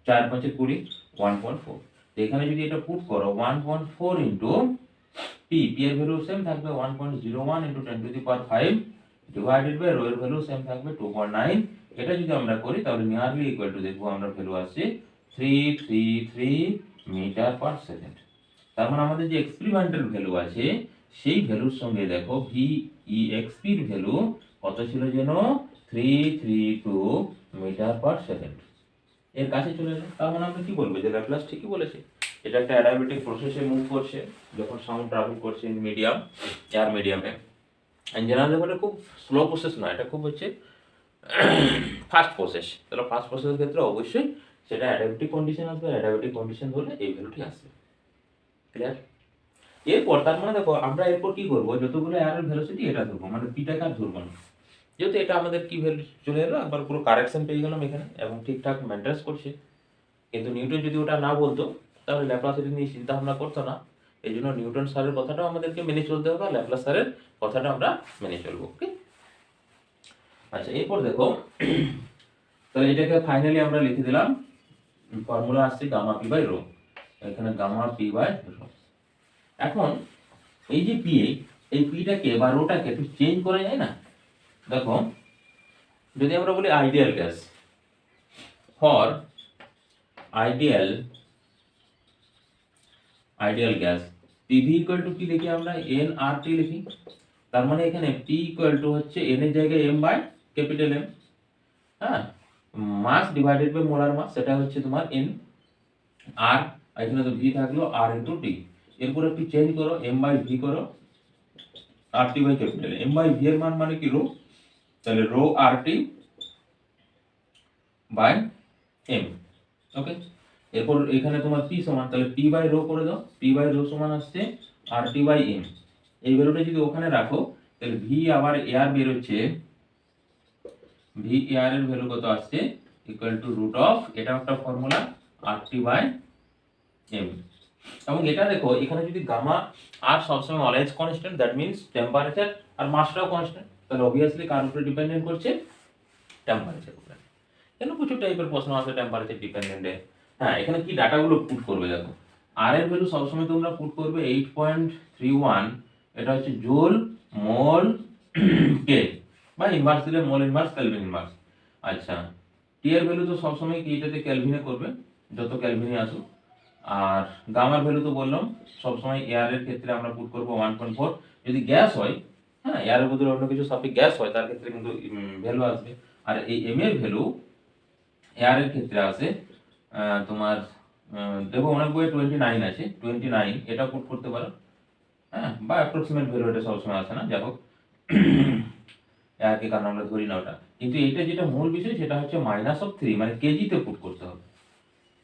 4 5 20, 1.4। তো এখানে যদি এটা পুট করো 1.4 ইন্টু পি, পি এর ভ্যালু সেম থাকবে 1.01 into 10 to the power 5 divided by rho এর ভ্যালু সেম থাকবে 2.9। এটা যদি আমরা করি তাহলে নিয়ারলি ইকুয়াল টু দেখবো আমরা ভ্যালু আসছে 333 মিটার পার সেকেন্ড। তার মানে আমাদের যে এক্সপেরিমেন্টাল ভ্যালু আছে সেই ভ্যালুর সঙ্গে দেখো ভিইএক্সপি এর ভ্যালু কত ছিল যেন 332 মিটার পার সেকেন্ড। এর কাছে চলে এলো। তার মানে আমরা কি বলবো যে ল্যাপ্লাস ঠিকই বলেছে, এটা একটা অ্যাডাবেটিক প্রসেসে মুভ করছে যখন সাউন্ড ট্রাভেল করছে ইন মিডিয়াম, এয়ার মিডিয়ামে। এন্ড জেনারেল লেভেলে খুব স্লো প্রসেস নয়, এটা খুব হচ্ছে ফাস্ট প্রসেস। তাহলে ফাস্ট প্রসেসের ক্ষেত্রে অবশ্যই সেটা অ্যাডাবেটিক কন্ডিশন আসবে, অ্যাডাবেটিক কন্ডিশন হলে এই ভ্যালুটি আসবে। ক্লিয়ার? এরপর তার মানে দেখো আমরা এরপর কি করবো, যতগুলো এয়ারের ভেলোসিটি এটা ধরবো, মানে পিটাকে আর ধরবো না। যেহেতু এটা আমাদের কি ভ্যালু চলে এলো, একবার পুরো কারেকশন পেয়ে গেলাম এখানে এবং ঠিকঠাক মেনটেন্স করছে। কিন্তু নিউটন যদি ওটা না বলতো তাহলে ল্যাপ্লাস এটা নিয়ে চিন্তা ভাবনা করতো না। এই জন্য নিউটন স্যারের কথাটাও আমাদেরকে মেনে চলতে হবে, ল্যাপ্লাস স্যারের কথাটা আমরা মেনে চলবো। ওকে, আচ্ছা এরপর দেখো তাহলে এটাকে ফাইনালি আমরা লিখে দিলাম, ফর্মুলা আসছে গামা পি বাই রো, এখানে গামা পি বাই রো। এখন এই যে পি, এই পিটাকে বা রোটাকে একটু চেঞ্জ করা যায় না? দেখো যদি আমরা বলি ideal gas, for ideal gas PV equal to কি লিখি আমরা, এন আর টি লিখি। তার মানে এখানে পি ইকুয়াল টু হচ্ছে এন এর জায়গায় এম বাই ক্যাপিটাল এম, হ্যাঁ, মাস ডিভাইডেড বাই মোলার মাস, সেটা হচ্ছে তোমার এন। আর এখানে তো ভি থাকলো আর ইন্টু টি। এরপর একটু চেঞ্জ করো, এম বাই ভি করো, R T by capital M by V এর মান মানে কি রো, তাহলে rho R T by M. Okay, এরপর এখানে তোমার পি সমান, তাহলে পি বাই রো করে দাও, পি বাই রো সমান আসছে আর টি বাই এম। এই ভ্যালুটা যদি ওখানে রাখো তাহলে ভি আবার এয়ার বের হচ্ছে, ভি এয়ার এর ভ্যালু কত আসছে ইকুয়াল টু রুট অফ, এটা একটা formula, R T by M. এবং এটা দেখো এখানে যদি গামা আর সবসময় always constant, that means temperature আর মাসটাও কনস্ট্যান্ট, তাহলে অবভিয়াসলি কার উপরে ডিপেন্ডেন্ট করছে, টেম্পারেচার উপরে। কেন প্রচুর টাইপের প্রশ্ন আসে টেম্পারেচার ডিপেন্ডেন্টে। হ্যাঁ, এখানে কি ডাটাগুলো পুট করবে দেখো, আর এর ভ্যালু সবসময় তোমরা পুট করবে 8.31, এটা হচ্ছে জুল মোল কে, বা ইনভার্স দিলে মোল ইনভার্স কেলভিন ইনভার্স। আচ্ছা, টি এর ভ্যালু তো সবসময় কি এটাতে কেলভিনে করবে, যত কেলভিনে আসুক। আর গামার ভ্যালু তো বললাম সবসময় এয়ারের ক্ষেত্রে আমরা পুট করবো 1.4। যদি গ্যাস হয়, হ্যাঁ এয়ারের বদলে অন্য কিছু সাপেক্ষ গ্যাস হয় তার ক্ষেত্রে কিন্তু ভ্যালু আসবে। আর এই এম এর ভ্যালু এয়ারের ক্ষেত্রে আছে তোমার দেখো অনেক বইয়ে 29 আছে, 29 এটা পুট করতে পারো, হ্যাঁ, বা অ্যাপ্রক্সিমেট ভ্যালু এটা সবসময় আসে না, যাই হোক এয়ারকে কারণ আমরা ধরি না ওটা। কিন্তু এইটা যেটা মূল বিষয় সেটা হচ্ছে -3, মানে কেজিতে পুট করতে হবে।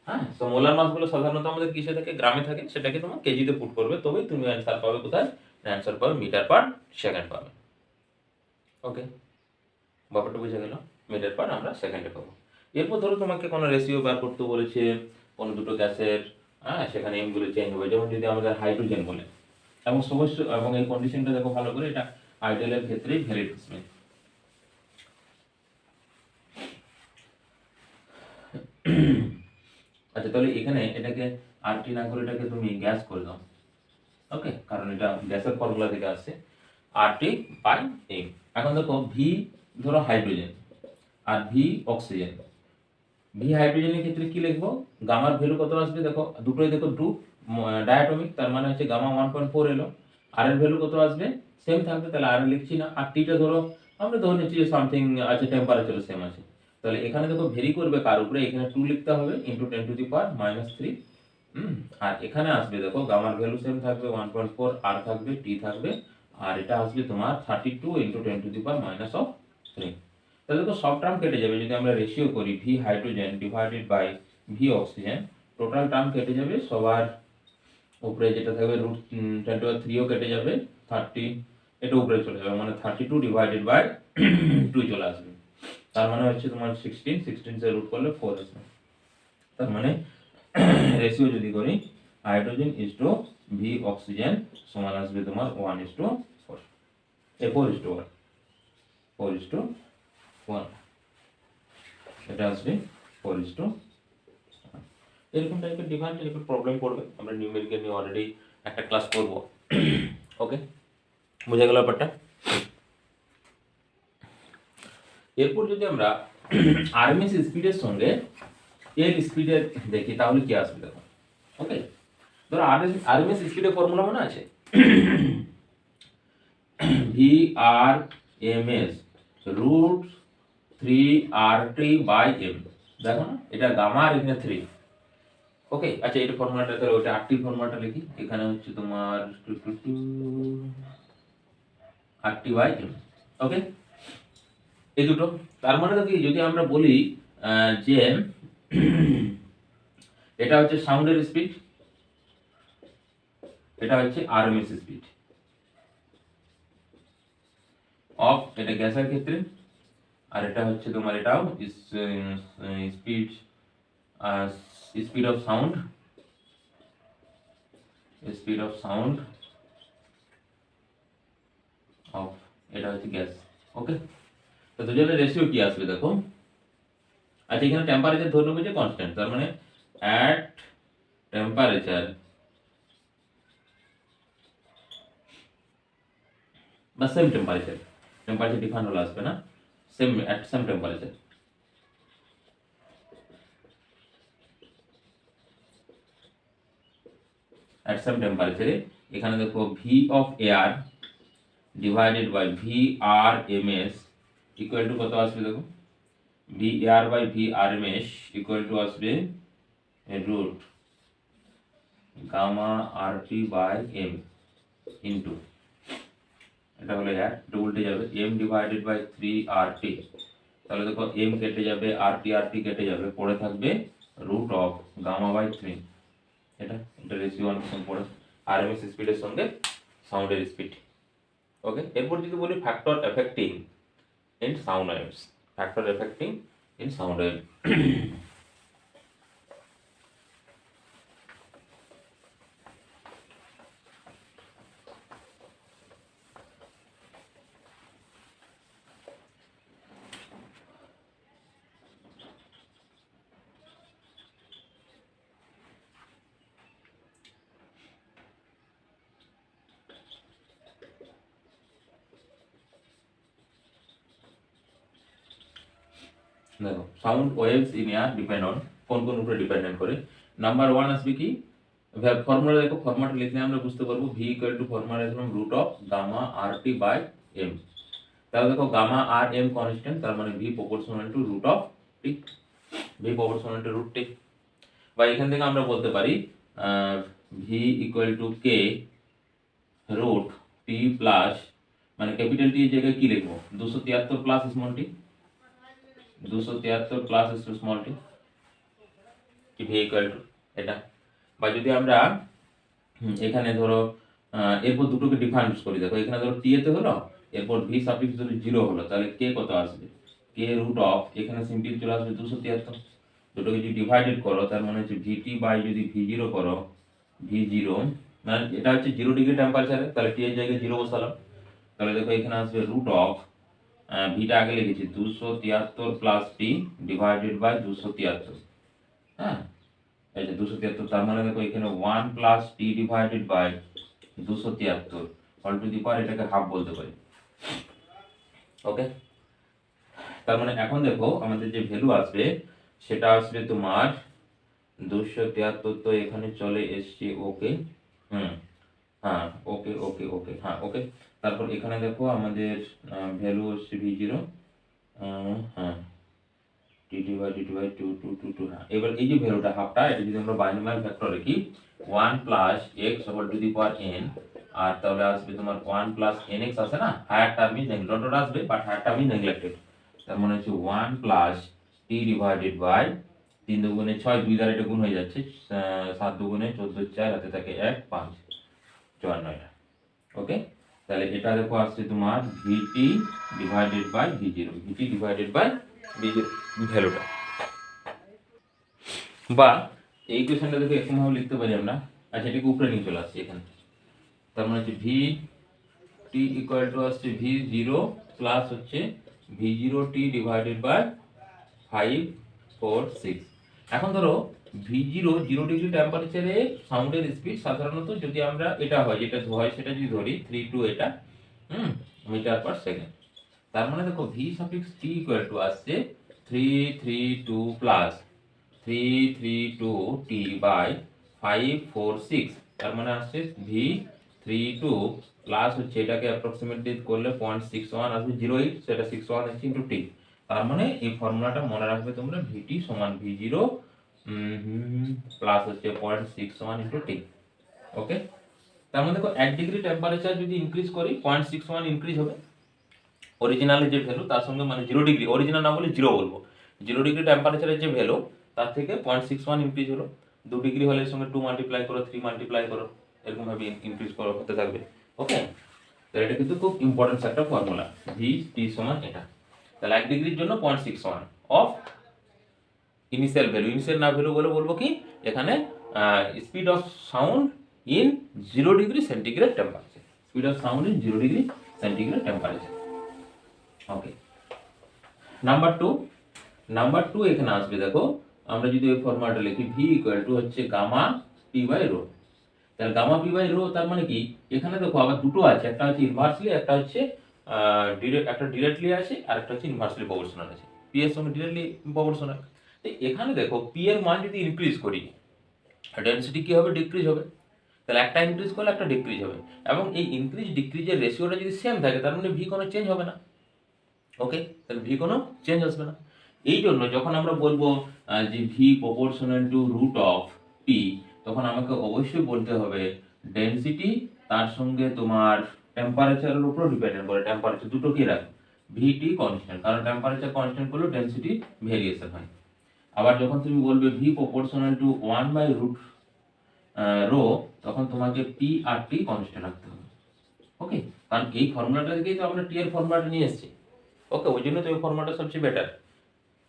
হ্যাঁ, তো মোলার মাসগুলো সাধারণত আমাদের কিসে থাকে, গ্রামে থাকে, সেটাকে তোমার কেজিতে পুট করবে, তবেই তুমি অ্যান্সার পাবে কোথায়, অ্যান্সার পাবে মিটার পার সেকেন্ড পাবে। ওকে, ব্যাপারটা বুঝে গেল, মিটার পার আমরা সেকেন্ডে পাবো। এরপর ধরো তোমাকে কোনো রেশিও বার করতে বলেছে কোনো দুটো গ্যাসের, হ্যাঁ সেখানে এমগুলো চেঞ্জ হবে, যেমন যদি আমাদের হাইড্রোজেন বলে, এবং সমস্ত এবং এই কন্ডিশনটা দেখো ভালো করে, এটা আইডিয়ালের ক্ষেত্রেই ভ্যালিড হবে। আচ্ছা, তাহলে এখানে এটাকে আরটি না করে এটাকে তুমি গ্যাস করে দাও। ওকে, কারণ এটা গ্যাসের ফর্মুলা থেকে আসছে, আরটি বাই এম। এখন দেখো ভি ধরো হাইড্রোজেন আর ভি অক্সিজেন। ভি হাইড্রোজেনের ক্ষেত্রে কি লিখবো, গামার ভ্যালু কত আসবে দেখো, দুটোই দেখো 2 ডায়াটমিক, তার মানে হচ্ছে গামা 1.4 এলো। আর এর ভ্যালু কত আসবে, সেম থাকবে, তাহলে আর লিখছি না। আর টিটা ধরো আমরা ধরে নিচ্ছি যে সামথিং আছে, টেম্পারেচার সেম আছে, তাহলে এখানে দেখো ভেরি করবে কার উপরে, এখানে 2 লিখতে হবে ইনটু 10 টু দি পাওয়ার -3। আর এখানে আসবে দেখো গামার ভ্যালু সেম থাকবে 1.4, আর থাকবে টি থাকবে, আর এটা আসবে তোমার 32 ইনটু 10 টু দি পাওয়ার -3। তাহলে দেখো সব টার্ম কেটে যাবে, যদি আমরা রেশিও করি V hydrogen divided by V oxygen, total term কেটে যাবে, সবার উপরে যেটা থাকবে রুট 10⁻³ ও কেটে যাবে, 30 এটা উপরে চলে যাবে, মানে 32 ডিভাইডেড বাই 2 চলে আসবে। তার মানে হচ্ছে তোমার 16 সে রুট করলে 4 আসবে। তার মানে রেশিও যদি করি hydrogen is to V oxygen সমান আসবে তোমার 1:4, 4:1, 4:4। 1, এটা আসবে 4:1। এরকম টাইপের ডিফারেন্ট টাইপের প্রবলেম পড়বে, আমরা নিউমেরিক্যাল নিয়ে অলরেডি একটা ক্লাস করব। ওকে, বোঝা গেল ব্যাপারটা। এরপর যদি আমরা আরএমএস স্পিডের সঙ্গে এর স্পিডের দেখি তাহলে কি আসবে দেখো। ওকে, ধরো আরএমএস স্পিডের ফর্মুলা মনে আছে, VRMS রুট 3RT/m, দেখো না এটা গামা আর এখানে 3। ওকে, আচ্ছা এটা ফর্মুলাটা তাহলে ওটা RT ফর্মুলাটা লিখি, এখানে হচ্ছে তোমার RT/m। ওকে, এই দুটো, তার মানে দেখি যদি আমরা বলি যে এটা হচ্ছে সাউন্ডের স্পিড, এটা হচ্ছে আরএমএস স্পিড অফ, এটা গ্যাসের ক্ষেত্রে, আর এটা হচ্ছে তোমার এটাও speed speed of sound, speed of sound of, এটা হচ্ছে গ্যাস। ওকে, তো দুজনের রেশিও কি আসবে দেখো। আচ্ছা এখানে টেম্পারেচার ধরে নেবো যে কনস্ট্যান্ট, তার মানে অ্যাট টেম্পারেচার বা সেম টেম্পারেচার, টেম্পারেচার ডিফারেন্ট হলে আসবে না, same at same temperature, at same টেম্পারেচারে এখানে দেখো V of air divided by VRMS equal to কত আসবে দেখো, V air by VRMS equal to আসবে রুট গামা RT/m ইন্টু, এটা হলো এয়ার, এটা উল্টে যাবে m ডিভাইডেড বাই 3RT, তাহলে দেখো m কেটে যাবে, RT কেটে যাবে, পড়ে থাকবে রুট অফ গামা বাই 3। এটা রেশিও অনেক পড়ে আরএমএস স্পিডের সঙ্গে সাউন্ডের স্পিড। ওকে, এরপর যদি বলি factor effecting in sound waves, factor effecting in sound wave. দেখো sound waves in air depend on, কোন কোন উপরে ডিপেন্ডেন্ট করে। নাম্বার 1 আসবে কি, ফর্মুলা দেখো, ফর্মুলাটা লিখলে আমরা বুঝতে পারবো, ভি ইকুয়াল টু ফর্মুলা লিখলাম রুট অফ গামা RT/m, তাহলে দেখো গামা আর এম কনস্ট্যান্ট, তার মানে V proportional to root of T, V proportional to root T. বা এখান থেকে আমরা বলতে পারি V equal to K root T plus, মানে ক্যাপিটাল টি জায়গায় কি লিখবো, 273 plus small T, 273 plus small T, কি ভি ইকুয়াল টু এটা। বা যদি আমরা এখানে ধরো এরপর দুটোকে ডিফারেন্স করি, দেখো এখানে ধরো টি এতে হলো, এরপর ভি সাফিক্স যদি 0 হলো, তাহলে কে কত আসবে, কে রুট অফ, এখানে সিম্পল চলে আসবে 273, দুটোকে যদি ডিভাইডেড করো তার মানে হচ্ছে ভিটি বাই যদি V0 করো, V0 মানে এটা হচ্ছে 0 ডিগ্রি টেম্পারেচারে, তাহলে টি এর জায়গায় 0 বসালাম, তাহলে দেখো এখানে আসবে রুট অফ, ভিটা আগে লিখেছি 273 প্লাস টি ডিভাইডেড বাই 273, হ্যাঁ এই যে 273, তার মানে দেখো এখানে 1 plus T divided by 273 all to the power, এটাকে হাফ বলতে পারি। ওকে, তার মানে এখন দেখো আমাদের যে ভ্যালু আসবে সেটা আসবে তোমার 273, তো এখানে চলে এসছে। ওকে, হ্যাঁ ওকে ওকে ওকে, হ্যাঁ ওকে, তারপর এখানে দেখো আমাদের ভ্যালু হচ্ছে V0, হ্যাঁ dt by 2 2 2 2, হ্যাঁ এবার এই যে ভ্যালুটা হাফটা, এটা যদি আমরা বাইনোমিয়াল ফ্যাক্টর রাখি 1 plus x whole to the power n, আর তাহলে আসবে তোমার 1 প্লাস nx আছে না, হায়ার টার্ম ইজ নেগলেক্টেড আসবে, but higher term is neglected, তার মানে হচ্ছে 1 প্লাস t ডিভাইডেড বাই 3 দুগুণে 6, 2 দ্বারা এটা গুণ হয়ে যাচ্ছে, 7 দুগুণে 14, 4 হাতে থাকে 1, 5, 54 এটা। ওকে, তাহলে এটা দেখো আসছে তোমার vt divided by v0, vt divided by v0 ভ্যালুটা। বা এই ইকুয়েশনটা দেখো এরকম ভাবে লিখতে পারি আমরা, আচ্ছা এটাকে উপরে নিয়ে চলে আসছে এখানে, তার মানে হচ্ছে vt ইকুয়াল টু আসছে v0 প্লাস হচ্ছে V0t ডিভাইডেড বাই 546। এখন ধরো V0 0 ডিগ্রি টেম্পারেচারে সাউন্ডের স্পিড সাধারণত যদি আমরা এটা হয় যেটা হয় সেটা যদি ধরি 32 এটা মিটার পার সেকেন্ড। তার মানে দেখো V suffix T equal to আসছে 332 প্লাস 332 টি বাই 546। তার মানে আসছে V32 প্লাস হচ্ছে এটাকে অ্যাপ্রক্সিমেটলি করলে 0.61 আসবে 08, সেটা 61 হচ্ছে ইন্টু টি। তার মানে এই ফর্মুলাটা মনে রাখবে তোমরা, ভিটি সমান V0 প্লাস হচ্ছে 0.61 ইন্টু টি। ওকে, তার মানে দেখো 1 ডিগ্রি টেম্পারেচার যদি ইনক্রিজ করি 0.61 ইনক্রিজ হবে অরিজিনালের যে ভ্যালু তার সঙ্গে, মানে 0 ডিগ্রি, অরিজিনাল না বলে 0 বলবো, 0 ডিগ্রি টেম্পারেচারের যে ভ্যালু তার থেকে 0.61 ইনক্রিজ হলো। 2 ডিগ্রি হলে এর সঙ্গে 2 মাল্টিপ্লাই করো, 3 মাল্টিপ্লাই করো, এরকম ভাবে ইনক্রিজ করো হতে থাকবে। ওকে, তো এটা কিন্তু খুব ইম্পর্টেন্ট একটা ফর্মুলা, ভি টি সমান এটা। তাহলে 1 ডিগ্রির জন্য 0.61 অফ ইনিশিয়াল ভ্যালু, ইনিশিয়াল না ভ্যালু বলে বলবো কি এখানে speed of sound in 0 degree centigrade temperature, speed of sound in 0 degree centigrade temperature. Okay, number two এখানে আসবে। দেখো আমরা যদি ওই ফর্মুলাটা লিখি ভি ইকুয়াল টু হচ্ছে গামা পি বাই রো। তাহলে গামা পি বাই রো তার মানে কি, এখানে দেখো আবার দুটো আছে, একটা হচ্ছে ইনভার্সলি, একটা হচ্ছে একটা ডিরেক্টলি আছে, আর একটা হচ্ছে ইনভার্সলি প্রপোর্শনাল আছে। পি এর সঙ্গে ডিরেক্টলি প্রপোর্শনাল। তো এখানে দেখো পি এর মান যদি ইনক্রিজ করি ডেনসিটি কি হবে, ডিক্রিজ হবে। তাহলে একটা ইনক্রিজ করলে একটা ডিক্রিজ হবে, এবং এই ইনক্রিজ ডিক্রিজের রেশিওটা যদি সেম থাকে তার মানে ভি কোনো চেঞ্জ হবে না। ওকে, তাহলে ভি কোনো চেঞ্জ আসবে না। এই জন্য যখন আমরা বলবো যে V proportional to root of P, তখন আমাকে অবশ্যই বলতে হবে ডেনসিটি তার সঙ্গে তোমার টেম্পারেচারের উপর ডিপেন্ডেন্ট করে, টেম্পারেচার দুটো কি রাখবে, ভিটি কনস্ট্যান্ট, কারণ টেম্পারেচার কনস্ট্যান্ট করলেও ডেনসিটি ভেরিয়েশন হয়। আবার যখন তুমি বলবে V proportional to 1 by root rho, তখন তোমাকে পি আর টি কনস্ট্যান্ট রাখতে হবে। ওকে, কারণ এই ফর্মুলাটা থেকেই তো আমরা টি এর ফর্মুলাটা নিয়ে এসেছি। ওকে, ওই জন্য তো ওই ফর্মুলাটা সবচেয়ে বেটার,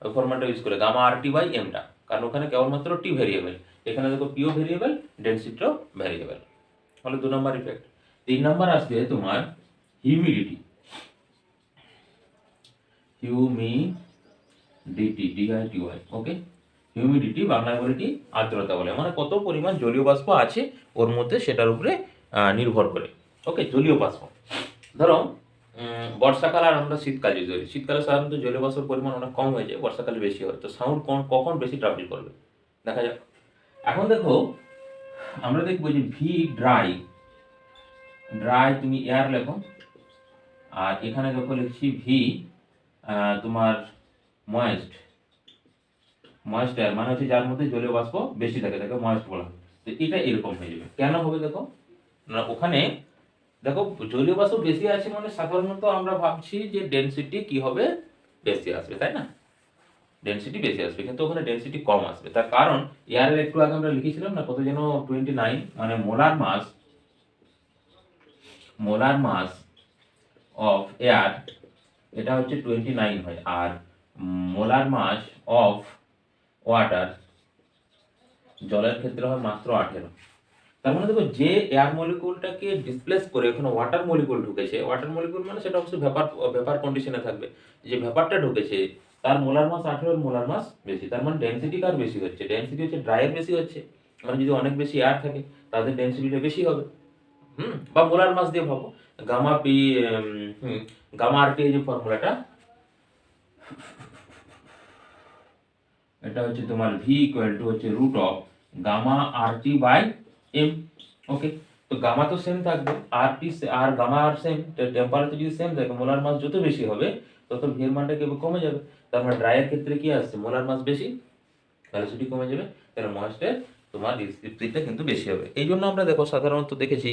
ওই ফর্মুলাটা ইউজ করে গামা আর টি বাই এমটা, কারণ ওখানে কেবলমাত্র টি ভেরিয়েবল, এখানে দেখো পিও ভেরিয়েবল, ডেনসিটিও ভেরিয়েবল। হলো 2 নম্বর ইফেক্ট। 3 নম্বর আসবে তোমার হিউমিডিটি, ডিআইটিওয়াই। ওকে, হিউমিডিটি বাংলায় বলে কি, আর্দ্রতা বলে, মানে কত পরিমাণ জলীয় বাষ্প আছে ওর মধ্যে সেটার উপরে নির্ভর করে। ওকে, জলীয় বাষ্প ধরো বর্ষাকাল আর আমরা শীতকাল যদি ধরি, শীতকালে সাধারণত জলীয় বাষ্পের পরিমাণ অনেক কম হয়ে যায়, বর্ষাকালে বেশি হয়। তো সাউন্ড কখন বেশি ট্রাভেল করবে দেখা যাক। এখন দেখো আমরা দেখবো যে ভি ড্রাই, তুমি এয়ার লেখো, আর এখানে দেখো লিখছি ভি তোমার ময়েস্ট এয়ার, মানে হচ্ছে যার মধ্যে জলীয় বাষ্প বেশি থাকে তাকে ময়েস্ট বলা হয়। তো এটা এরকম হয়ে যাবে, কেন হবে দেখো না, ওখানে দেখো জলীয় বাষ্প বেশি আছে মানে সাধারণত আমরা ভাবছি যে ডেনসিটি কি হবে, বেশি আসবে, তাই না, ডেনসিটি বেশি আসবে, কিন্তু ওখানে ডেনসিটি কম আসবে। তার কারণ এয়ারের একটু আগে আমরা লিখেছিলাম না কত যেন 29, মানে মোলার মাস অফ এয়ার এটা হচ্ছে 29 হয়, আর মোলার মাস অফ ওয়াটার জলের ক্ষেত্রে হয় মাত্র 18। তার মানে দেখো যে এয়ার মলিকুলটাকে ডিসপ্লেস করে ওখানে ওয়াটার মলিকুল ঢুকেছে, ওয়াটার মলিকুল মানে সেটা অবশ্যই ভেপার কন্ডিশনে থাকবে, যে ভেপারটা ঢুকেছে তার মোলার মাস 18 এর মোলার মাস বেশি। তার মানে ডেনসিটি কার বেশি হচ্ছে, ডেনসিটি হচ্ছে ড্রাইয়ের বেশি হচ্ছে, মানে যদি অনেক বেশি এয়ার থাকে তাদের ডেনসিটিটা বেশি হবে। বা মোলার মাস দিয়ে ভাবো, gamma P gamma R T যে ফর্মুলাটা, এটা হচ্ছে তোমার ভি ইকুয়াল টু হচ্ছে root of gamma R T by M. Okay, তো গামা তো সেম থাকবে, আর টি আর গামা আর সেম, টেম্পারেচার যদি সেম থাকে মোলার মাস যত বেশি হবে তত ভি এর মানটা কমে যাবে। তার মানে ড্রাইয়ের ক্ষেত্রে কি আসছে, মোলার মাস বেশি, ভ্যালোসিটি কমে যাবে, তাহলে ময়েস্টের তোমার স্পিডটা কিন্তু বেশি হবে। এই জন্য আমরা দেখো সাধারণত দেখেছি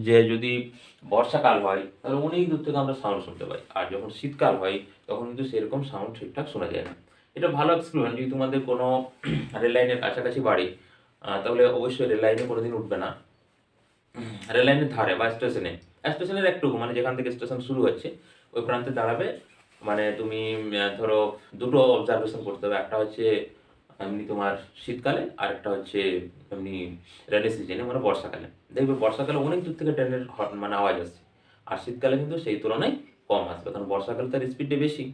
যে যদি বর্ষাকাল হয় তাহলে অনেক দূর থেকে আমরা সাউন্ড শুনতে পাই, আর যখন শীতকাল হয় তখন কিন্তু সেরকম সাউন্ড ঠিকঠাক শোনা যায় না। এটা ভালো এক্সপেরিমেন্ট, যদি তোমাদের কোনো রেল লাইনের কাছাকাছি বাড়ি তাহলে অবশ্যই রেল লাইনে কোনোদিন উঠবে না, রেল লাইনের ধারে বা স্টেশনের একটু মানে যেখান থেকে স্টেশন শুরু হচ্ছে ওই প্রান্তে দাঁড়াবে। মানে তুমি ধরো দুটো অবজারভেশন করতে হবে, একটা হচ্ছে এমনি তোমার শীতকালে, আর একটা হচ্ছে এমনি রেনি সিজনে মানে বর্ষাকালে। দেখবে বর্ষাকালে অনেক দূর থেকে ট্রেনের মানে আওয়াজ আসছে, আর শীতকালে কিন্তু সেই তুলনায় কম আসবে, কারণ বর্ষাকালে তার স্পিডটা বেশি,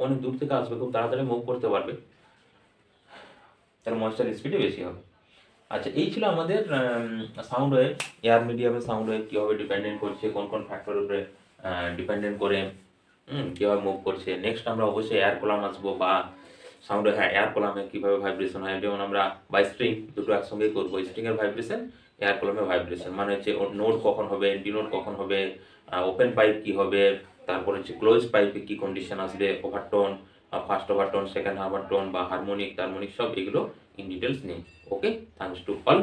অনেক দূর থেকে আসবে, খুব তাড়াতাড়ি মুভ করতে পারবে, তার ময়েশ্চার স্পিডে বেশি হবে। আচ্ছা, এই ছিল আমাদের সাউন্ড ওয়েভ, এয়ার মিডিয়ামের সাউন্ড ওয়েভ কীভাবে ডিপেন্ডেন্ট করছে, কোন কোন ফ্যাক্টরের উপরে ডিপেন্ডেন্ট করে কীভাবে মুভ করছে। নেক্সট আমরা অবশ্যই এয়ার কলাম আসবো, বা সাউন্ড, হ্যাঁ এয়ার কলামে কীভাবে ভাইব্রেশন হয়, যেমন আমরা বাই স্ট্রিং দুটো একসঙ্গেই করবো, স্ট্রিংয়ের ভাইব্রেশন, এয়ার কলামের ভাইব্রেশন, মানে হচ্ছে নোট কখন হবে, এন্টি নোট কখন হবে, ওপেন পাইপ কী হবে, তারপর হচ্ছে ক্লোজ পাইপে কী কন্ডিশন আসবে, ওভারটোন, ফার্স্ট ওভারটোন, সেকেন্ড ওভারটোন, বা হারমোনিক টারমোনিক, সব এগুলো ইন ডিটেলস নেই। ওকে, থ্যাংকস টু অল।